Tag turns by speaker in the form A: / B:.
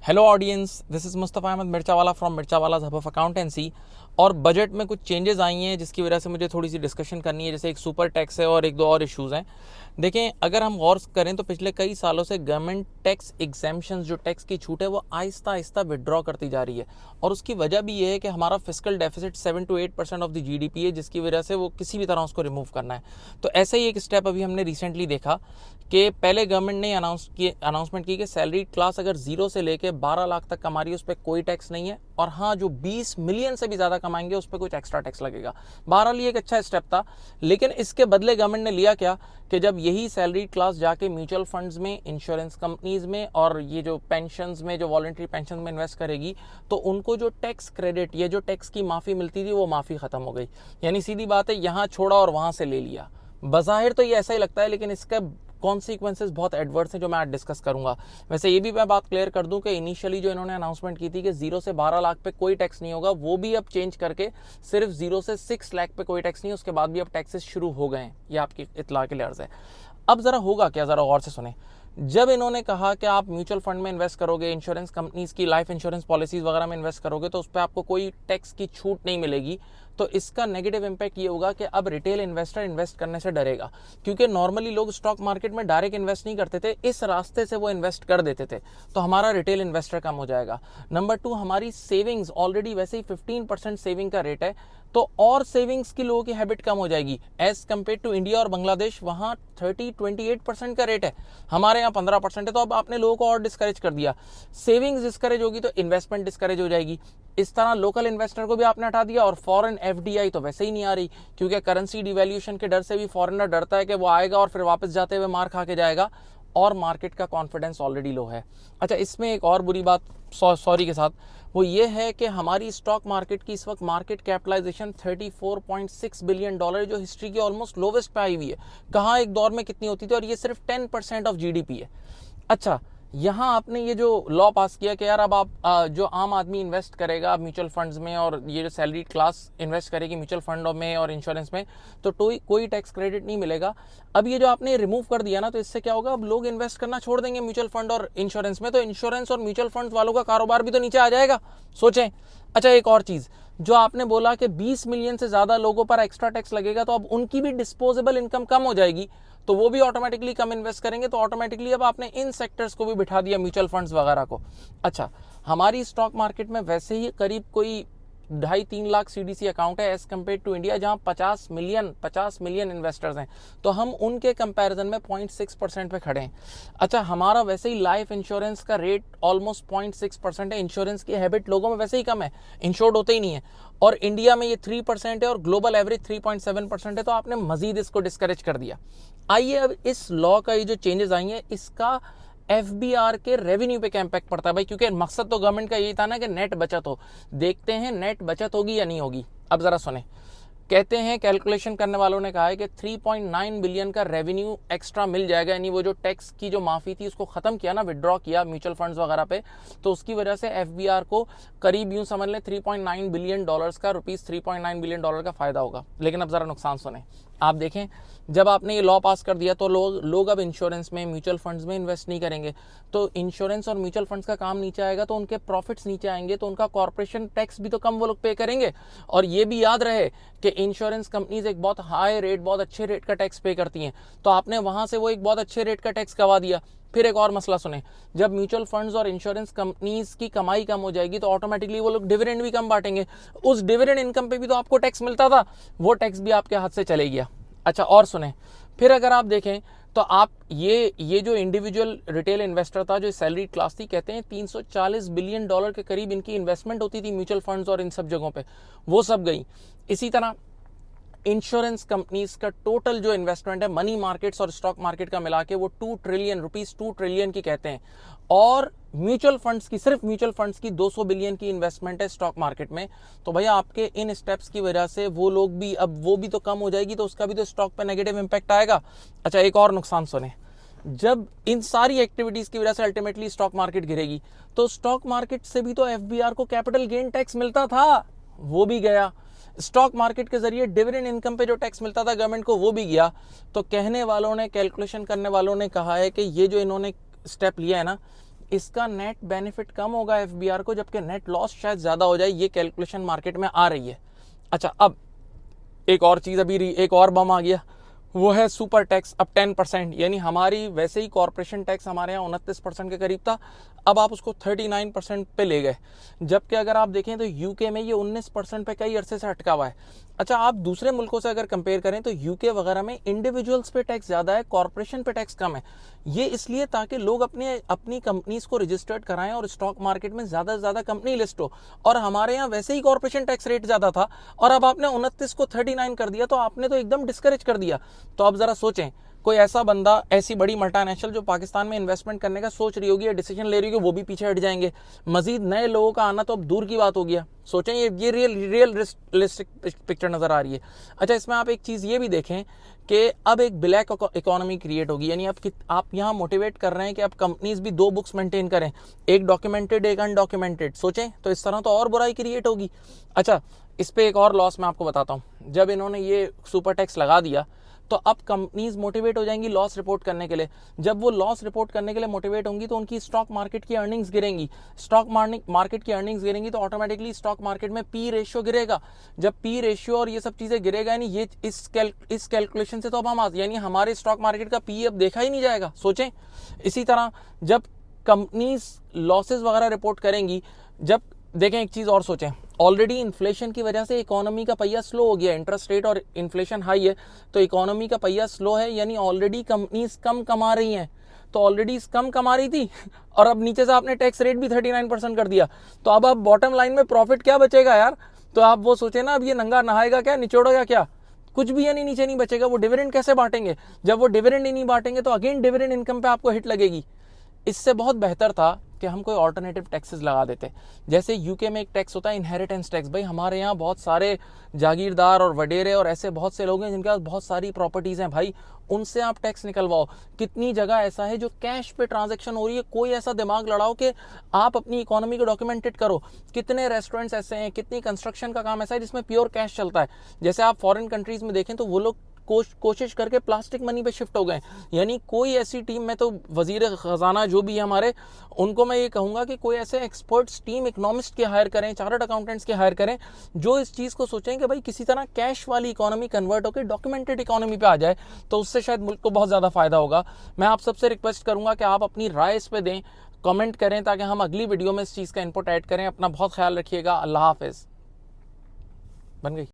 A: Hello audience, this is Mustafa Ahmed Mirchawala from Mirchawala's hub of accountancy. और budget में कुछ चेंजेस आई हैं जिसकी वजह से मुझे थोड़ी सी डिस्कशन करनी है। जैसे एक सुपर टैक्स है और एक दो और इश्यूज़ हैं। देखें, अगर हम गौर करें तो पिछले कई सालों से गवर्नमेंट टैक्स एग्जेम्पशंस, जो टैक्स की छूट है, वो आहिस्ता आहिस्ता विड्रॉ करती जा रही है। और उसकी वजह भी ये है कि हमारा fiscal deficit 7 to 8% of the GDP है, जिसकी वजह से वो किसी भी तरह उसको रिमूव करना है। तो ऐसा ही एक स्टेप अभी हमने रिसेंटली देखा कि पहले गवर्नमेंट ने अनाउंसमेंट की कि सैलरी क्लास अगर 0 से लेके 12 लाख तक कमा रही है उस पर कोई टैक्स नहीं है, और हाँ, जो 20 मिलियन से भी ज़्यादा कमाएंगे उस पर कुछ एक्स्ट्रा टैक्स लगेगा। बहरहाल ये एक अच्छा स्टेप था, लेकिन इसके बदले गवर्नमेंट ने लिया क्या कि जब यही सैलरी क्लास जाके म्यूचुअल फंड्स में, इंश्योरेंस कंपनीज में और ये जो पेंशंस में, जो वॉलंटरी पेंशन में इन्वेस्ट करेगी, तो उनको जो टैक्स क्रेडिट, ये जो टैक्स की माफ़ी मिलती थी, वो माफ़ी ख़त्म हो गई। यानी सीधी बात है, यहाँ छोड़ा और वहाँ से ले लिया। बज़ाहिर तो ये ऐसा ही लगता है, लेकिन इसका कॉन्सिक्वेंसेस बहुत एडवर्स हैं, जो मैं आज डिस्कस करूंगा। वैसे ये भी मैं बात क्लियर कर दूं कि इनिशियली जो इन्होंने अनाउंसमेंट की थी कि 0 से 12 लाख पे कोई टैक्स नहीं होगा, वो भी अब चेंज करके सिर्फ 0 से 6 लाख पे कोई टैक्स नहीं, उसके बाद भी अब टैक्सेस शुरू हो गए हैं। ये आपकी इत्तला के लिए अर्ज है। अब जरा होगा क्या, जरा गौर से सुने। जब इन्होंने कहा कि आप म्यूचुअल फंड में इन्वेस्ट करोगे, इंश्योरेंस कंपनीज की लाइफ इंश्योरेंस पॉलिसीज वगैरह में इन्वेस्ट करोगे, तो उस पर आपको कोई टैक्स की छूट नहीं मिलेगी। तो इसका नेगेटिव इंपैक्ट ये होगा कि अब रिटेल इन्वेस्टर इन्वेस्ट करने से डरेगा, क्योंकि नॉर्मली लोग स्टॉक मार्केट में डायरेक्ट इन्वेस्ट नहीं करते थे, इस रास्ते से वो इन्वेस्ट कर देते थे। तो हमारा रिटेल इन्वेस्टर कम हो जाएगा। नंबर 2, हमारी सेविंग्स ऑलरेडी वैसे ही 15% सेविंग का रेट है, तो और सेविंग्स की लोगों की हैबिट कम हो जाएगी। एज कम्पेयर टू इंडिया और बांग्लादेश, वहाँ 28% का रेट है, हमारे यहाँ 15% है। तो अब आपने लोगों को और डिस्करेज कर दिया। सेविंग्स डिस्करेज होगी तो इन्वेस्टमेंट डिस्करेज हो जाएगी। इस तरह लोकल इन्वेस्टर को भी आपने हटा दिया, और फॉरेन एफडीआई तो वैसे ही नहीं आ रही, क्योंकि करेंसी डिवैल्यूएशन के डर से भी फॉरेनर डरता है कि वो आएगा और फिर वापस जाते हुए मार खा के जाएगा, और मार्केट का कॉन्फिडेंस ऑलरेडी लो है। अच्छा, इसमें एक और बुरी बात सॉरी के साथ, वो ये है कि हमारी स्टॉक मार्केट की इस वक्त मार्केट कैपिटलाइजेशन $34.6 बिलियन, जो हिस्ट्री की ऑलमोस्ट लोवेस्ट पे आई हुई है। कहाँ एक दौर में कितनी होती थी, और ये सिर्फ 10% ऑफ जीडीपी है। अच्छा, यहाँ आपने ये जो लॉ पास किया कि यार अब आप जो आम आदमी इन्वेस्ट करेगा म्यूचुअल फंड्स में, और ये जो सैलरी क्लास इन्वेस्ट करेगी म्यूचुअल फंडों में और इंश्योरेंस में, तो कोई टैक्स क्रेडिट नहीं मिलेगा। अब ये जो आपने रिमूव कर दिया ना, तो इससे क्या होगा, अब लोग इन्वेस्ट करना छोड़ देंगे म्यूचुअल फंड और इंश्योरेंस में, तो इंश्योरेंस और म्यूचुअल फंड वालों का कारोबार भी तो नीचे आ जाएगा। सोचें। अच्छा, एक और चीज़, जो आपने बोला कि 20 मिलियन से ज़्यादा लोगों पर एक्स्ट्रा टैक्स लगेगा, तो अब उनकी भी डिस्पोजेबल इनकम कम हो जाएगी, तो वो भी ऑटोमेटिकली कम इन्वेस्ट करेंगे, तो ऑटोमेटिकली अब आपने इन सेक्टर्स को भी बिठा दिया, म्यूचुअल फंड्स वगैरह को। अच्छा, हमारी स्टॉक मार्केट में वैसे ही करीब कोई 2.5-3 लाख सीडीसी अकाउंट है, एज कम्पेयर टू इंडिया जहां 50 मिलियन इन्वेस्टर्स हैं, तो हम उनके कंपैरिजन में 0.6% पे खड़े हैं। अच्छा, हमारा वैसे ही लाइफ इंश्योरेंस का रेट ऑलमोस्ट 0.6% है। इंश्योरेंस की हैबिट लोगों में वैसे ही कम है, इंश्योर्ड होते ही नहीं है, और इंडिया में ये 3% है और ग्लोबल एवरेज 3.7% है, तो आपने मजीद इसको डिस्करेज कर दिया। आइए अब इस लॉ का ये जो चेंजेस आई हैं, इसका एफबीआर के रेवेन्यू पे क्या इम्पैक्ट पड़ता है भाई, क्योंकि मकसद तो गवर्नमेंट का यही था ना कि नेट बचत हो। देखते हैं नेट बचत होगी या नहीं होगी। अब जरा सुने, कहते हैं कैलकुलेशन करने वालों ने कहा है कि 3.9 बिलियन का रेवेन्यू एक्स्ट्रा मिल जाएगा। यानी वो जो टैक्स की जो माफ़ी थी उसको ख़त्म किया ना, विड्रॉ किया म्यूचुअल फंड्स वगैरह पे, तो उसकी वजह से एफबीआर को करीब यूँ समझ लें $3.9 बिलियन का, $3.9 बिलियन का फ़ायदा होगा। लेकिन अब ज़रा नुकसान सुने। आप देखें, जब आपने ये लॉ पास कर दिया तो लोग अब इंश्योरेंस में, म्यूचुअल फंड्स में इन्वेस्ट नहीं करेंगे, तो इंश्योरेंस और म्यूचुअल फंड्स का काम नीचे आएगा, तो उनके प्रॉफिट्स नीचे आएंगे, तो उनका कॉर्पोरेशन टैक्स भी तो कम वो लोग पे करेंगे। और ये भी याद रहे कि इंश्योरेंस कंपनीज एक बहुत हाई रेट, बहुत अच्छे रेट का टैक्स पे करती हैं, तो आपने वहां से वो एक बहुत अच्छे रेट का टैक्स गवा दिया। फिर एक और मसला सुने, जब म्यूचुअल फंड्स और इंश्योरेंस कंपनीज की कमाई कम हो जाएगी, तो ऑटोमेटिकली वो लोग डिविडेंड भी कम बांटेंगे। उस डिविडेंड इनकम पे भी तो आपको टैक्स मिलता था, वो टैक्स भी आपके हाथ से चले गया। अच्छा, और सुने, फिर अगर आप देखें तो आप ये जो इंडिविजुअल रिटेल इन्वेस्टर था, जो सैलरी क्लास थी, कहते हैं $340 बिलियन के करीब इनकी इन्वेस्टमेंट होती थी म्यूचुअल फंड्स और इन सब जगहों पे, वो सब गई। इसी तरह इंश्योरेंस कंपनीज का टोटल जो इन्वेस्टमेंट है मनी मार्केट्स और स्टॉक मार्केट का मिला के, वो 2 ट्रिलियन रुपीस, 2 ट्रिलियन की कहते हैं। और म्यूचुअल फंड्स की, सिर्फ म्यूचुअल फंड्स की 200 बिलियन की इन्वेस्टमेंट है स्टॉक मार्केट में। तो भैया आपके इन स्टेप्स की वजह से वो लोग भी, अब वो भी तो कम हो जाएगी, तो उसका भी तो स्टॉक पे नेगेटिव इंपैक्ट आएगा। अच्छा, एक और नुकसान सुने, जब इन सारी एक्टिविटीज की वजह से अल्टीमेटली स्टॉक मार्केट गिरेगी, तो स्टॉक मार्केट से भी तो एफबीआर को कैपिटल गेन टैक्स मिलता था, वो भी गया। स्टॉक मार्केट के जरिए डिविडेंड इनकम पे जो टैक्स मिलता था गवर्नमेंट को, वो भी गया। तो कहने वालों ने, कैलकुलेशन करने वालों ने कहा है कि ये जो इन्होंने स्टेप लिया है ना, इसका नेट बेनिफिट कम होगा एफबीआर को, जबकि नेट लॉस शायद ज़्यादा हो जाए। ये कैलकुलेशन मार्केट में आ रही है। अच्छा, अब एक और चीज़, अभी एक और बम आ गया, वो है सुपर टैक्स। अब 10%, यानी हमारी वैसे ही कॉर्पोरेशन टैक्स हमारे यहाँ 29% के करीब था, अब आप उसको 39% पे ले गए। जबकि अगर आप देखें तो यूके में ये 19% पे कई अरसे से अटका हुआ है। अच्छा, आप दूसरे मुल्कों से अगर कंपेयर करें तो यूके वगैरह में इंडिविजुअल्स पे टैक्स ज़्यादा है, कॉर्पोरेशन पे टैक्स कम है। ये इसलिए ताकि लोग अपनी कंपनीज को रजिस्टर्ड कराएं और स्टॉक मार्केट में ज़्यादा से ज़्यादा कंपनी लिस्ट हो। और हमारे यहाँ वैसे ही कॉर्पोरेशन टैक्स रेट ज़्यादा था, और अब आपने 29 को 39 कर दिया, तो आपने तो एकदम डिस्करेज कर दिया। तो अब ज़रा सोचें, कोई ऐसा बंदा, ऐसी बड़ी मल्टीनेशनल जो पाकिस्तान में इन्वेस्टमेंट करने का सोच रही होगी या डिसीजन ले रही होगी, वो भी पीछे हट जाएंगे। मजीद नए लोगों का आना तो अब दूर की बात हो गया। सोचें, ये रियलिस्टिक पिक्चर नज़र आ रही है। अच्छा, इसमें आप एक चीज़ ये भी देखें कि अब एक ब्लैक इकोनॉमी क्रिएट होगी, यानी आप यहाँ मोटिवेट कर रहे हैं कि अब कंपनीज भी दो बुक्स मेंटेन करें, एक डॉक्यूमेंटेड एक अनडॉक्यूमेंटेड। सोचें तो इस तरह तो और बुराई क्रिएट होगी। अच्छा, इस पर एक और लॉस मैं आपको बताता हूँ। जब इन्होंने ये सुपर टैक्स लगा दिया तो अब कंपनीज मोटिवेट हो जाएंगी लॉस रिपोर्ट करने के लिए। जब वो लॉस रिपोर्ट करने के लिए मोटिवेट होंगी तो उनकी स्टॉक मार्केट की अर्निंग्स गिरेंगी। स्टॉक मार्केट की अर्निंग्स गिरेंगी तो ऑटोमेटिकली स्टॉक मार्केट में पी रेशियो गिरेगा। जब पी रेशियो और ये सब चीज़ें गिरेगा, यानी ये इस कैलकुलेशन से तो अब हम यानी हमारे स्टॉक मार्केट का पी अब देखा ही नहीं जाएगा। सोचें, इसी तरह जब कंपनीज लॉसेज वगैरह रिपोर्ट करेंगी, जब देखें एक चीज़ और सोचें, ऑलरेडी इन्फ्लेशन की वजह से इकोनॉमी का पहिया स्लो हो गया, इंटरेस्ट रेट और इन्फ्लेशन हाई है, तो इकोनॉमी का पहिया स्लो है, यानी ऑलरेडी कंपनीज कम कमा रही हैं। तो ऑलरेडी कम कमा रही थी और अब नीचे से आपने टैक्स रेट भी 39% कर दिया, तो अब बॉटम लाइन में प्रॉफिट क्या बचेगा यार? तो आप वो सोचे ना, अब ये नंगा नहाएगा क्या, निचोड़ेगा क्या? कुछ भी यानी नीचे नहीं बचेगा। वो डिविडेंड कैसे बांटेंगे? जब वो डिविडेंड ही नहीं बांटेंगे तो अगेन डिविडेंड इनकम पे आपको हिट लगेगी। इससे बहुत बेहतर था कि हम कोई ऑल्टरनेटिव टैक्सेस लगा देते। जैसे यूके में एक टैक्स होता है इनहेरिटेंस टैक्स। भाई हमारे यहाँ बहुत सारे जागीरदार और वडेरे और ऐसे बहुत से लोग हैं जिनके पास बहुत सारी प्रॉपर्टीज़ हैं, भाई उनसे आप टैक्स निकलवाओ। कितनी जगह ऐसा है जो कैश पे ट्रांजैक्शन हो रही है, कोई ऐसा दिमाग लड़ाओ कि आप अपनी इकोनॉमी को डॉक्यूमेंटेड करो। कितने रेस्टोरेंट्स ऐसे हैं, कितनी कंस्ट्रक्शन का काम ऐसा है जिसमें प्योर कैश चलता है। जैसे आप फॉरेन कंट्रीज़ में देखें तो वो लोग कोशिश करके प्लास्टिक मनी पे शिफ्ट हो गए। यानी कोई ऐसी टीम में, तो वजीर खजाना जो भी है हमारे, उनको मैं ये कहूँगा कि कोई ऐसे एक्सपर्ट्स टीम, इकोनॉमिस्ट के हायर करें, चार्टर्ड अकाउंटेंट्स के हायर करें, जो इस चीज़ को सोचें कि भाई किसी तरह कैश वाली इकोनॉमी कन्वर्ट होकर डॉक्यूमेंटेड इकोनॉमी पे आ जाए, तो उससे शायद मुल्क को बहुत ज़्यादा फ़ायदा होगा। मैं आप सबसे रिक्वेस्ट करूँगा कि आप अपनी राय इस पर दें, कमेंट करें, ताकि हम अगली वीडियो में इस चीज़ का इनपुट ऐड करें। अपना बहुत ख्याल रखिएगा। अल्लाह हाफिज़। बन गई।